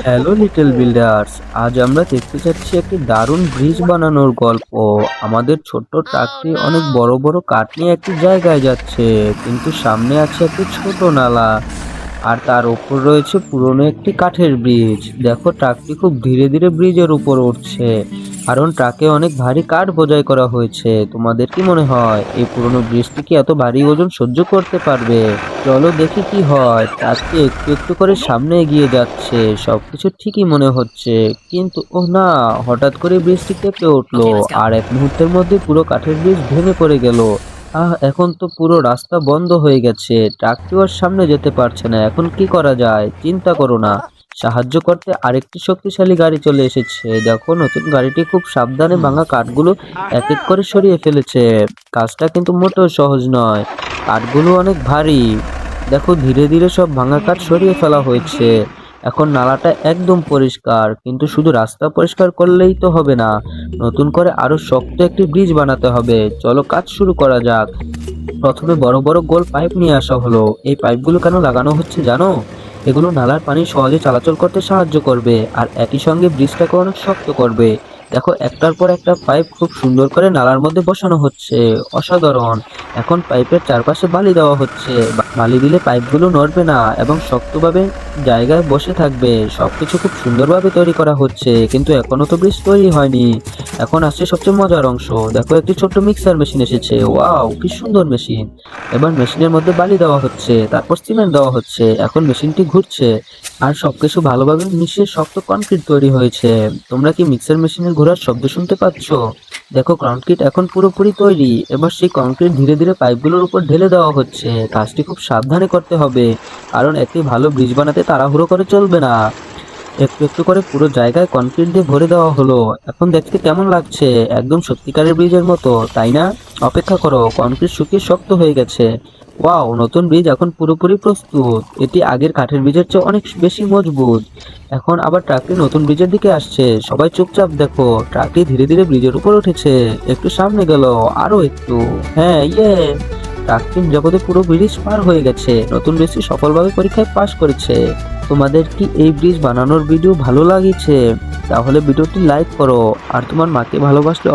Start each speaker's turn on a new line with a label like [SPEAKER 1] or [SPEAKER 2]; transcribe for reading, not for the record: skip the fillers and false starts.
[SPEAKER 1] Hello little builders, আজ আমরা দেখতে যাচ্ছি একটি দারুণ ব্রিজ বানানোর গল্প। আমাদের ছোট্ট ট্রাকটি অনেক বড় বড় কাঠ নিয়ে একটি জায়গায় যাচ্ছে, কিন্তু সামনে আছে একটি ছোট নালা আর তার উপর রয়েছে পুরনো একটি কাঠের ব্রিজ। দেখো, ট্রাকটি খুব ধীরে ধীরে ব্রিজের উপর উঠছে, কারণ ট্রাকে অনেক ভারী কাঠ বোঝাই করা হয়েছে। তোমাদের কি মনে হয় এই পুরনো ব্রিজটি কি এত ভারী ওজন সহ্য করতে পারবে? চলো দেখি কি হয়। ট্রাকটি একটু একটু করে সামনে এগিয়ে যাচ্ছে, সবকিছু ঠিকই মনে হচ্ছে, কিন্তু ও না, হঠাৎ করে ব্রিজটি কেঁপে উঠলো আর এক মুহূর্তের মধ্যে পুরো কাঠের ব্রিজ ভেঙে পড়ে গেল। এখন তো পুরো রাস্তা বন্ধ হয়ে গেছে, ট্রাকটিও আর সামনে যেতে পারছে না। এখন কি করা যায়? চিন্তা করো না, সাহায্য করতে আরেকটি শক্তিশালী গাড়ি চলে এসেছে। দেখো, নতুন গাড়িটি খুব সাবধানে ভাঙা কাঠগুলো এক এক করে সরিয়ে ফেলেছে। কাজটা কিন্তু মোটেও সহজ নয়, কাঠগুলো অনেক ভারী। দেখো, ধীরে ধীরে সব ভাঙা কাঠ সরিয়ে ফেলা হয়েছে। এখন নালাটা একদম পরিষ্কার, কিন্তু শুধু রাস্তা পরিষ্কার করলেই তো হবে না, নতুন করে আরো শক্ত একটি ব্রিজ বানাতে হবে। চলো কাজ শুরু করা যাক। প্রথমে বড় বড় গোল পাইপ নিয়ে আসা হলো। এই পাইপগুলো কেন লাগানো হচ্ছে জানো? এগুলো নালার পানি সহজে চলাচল করতে সাহায্য করবে আর একই সঙ্গে ব্রিজটাকে অনেক শক্ত করবে। দেখো, একটার পর একটা পাইপ খুব সুন্দর করে নালার মধ্যে বসানো হচ্ছে। অসাধারণ। এখন পাইপের চারপাশে বালি দেওয়া হচ্ছে। বালি দিলে পাইপগুলো নড়বে না এবং শক্তভাবে জায়গায় বসে থাকবে। সবকিছু খুব সুন্দরভাবে তৈরি করা হচ্ছে, কিন্তু এখনো তো ব্রিজ তৈরি হয়নি। এখন আসছে সবচেয়ে মজার অংশ। দেখো, একটি ছোট্ট মিক্সার মেশিন এসেছে। ওয়াও, কি সুন্দর মেশিন! এবার মেশিনের মধ্যে বালি দেওয়া হচ্ছে, তারপর সিমেন্ট দেওয়া হচ্ছে। এখন মেশিনটি ঘুরছে আর সবকিছু ভালোভাবে মিশিয়ে শক্ত কনক্রিট তৈরি হয়েছে। তোমরা কি মিক্সার মেশিনের ঘোরার শব্দ শুনতে পাচ্ছ? দেখো, কনক্রিট এখন পুরোপুরি তৈরি। এবার সেই কনক্রিট ধীরে ধীরে পাইপগুলোর উপর ঢেলে দেওয়া হচ্ছে। কাজটি খুব সাবধানে করতে হবে, কারণ একটি ভালো ব্রিজ বানাতে তাড়াহুড়ো করে চলবে না। একটু একটু করে পুরো জায়গায় কনক্রিট দিয়ে ভরে দেওয়া হলো। এখন দেখতে কেমন লাগছে? একদম সত্যিকারের ব্রিজের মতো, তাই না? অপেক্ষা করো, কনক্রিট শুকিয়ে শক্ত হয়ে গেছে। ওয়াও, নতুন ব্রিজ এখন পুরোপুরি প্রস্তুত। এটি আগের কাঠের ব্রিজের চেয়ে অনেক বেশি মজবুত। এখন আবার ট্রাকটি নতুন ব্রিজের দিকে আসছে। সবাই চুপচাপ দেখো, ট্রাকটি ধীরে ধীরে ব্রিজের উপর উঠেছে। একটু সামনে গেল, আরো একটু। হ্যাঁ, ট্রাকটি জগতে পুরো ব্রিজ পার হয়ে গেছে। নতুন ব্রিজটি সফলভাবে পরীক্ষায় পাশ করেছে। তোমাদের কি এই ব্রিজ বানানোর ভিডিও ভালো লাগিছে? তাহলে ভিডিওটি লাইক করো আর তোমার মাকে ভালোবাসলে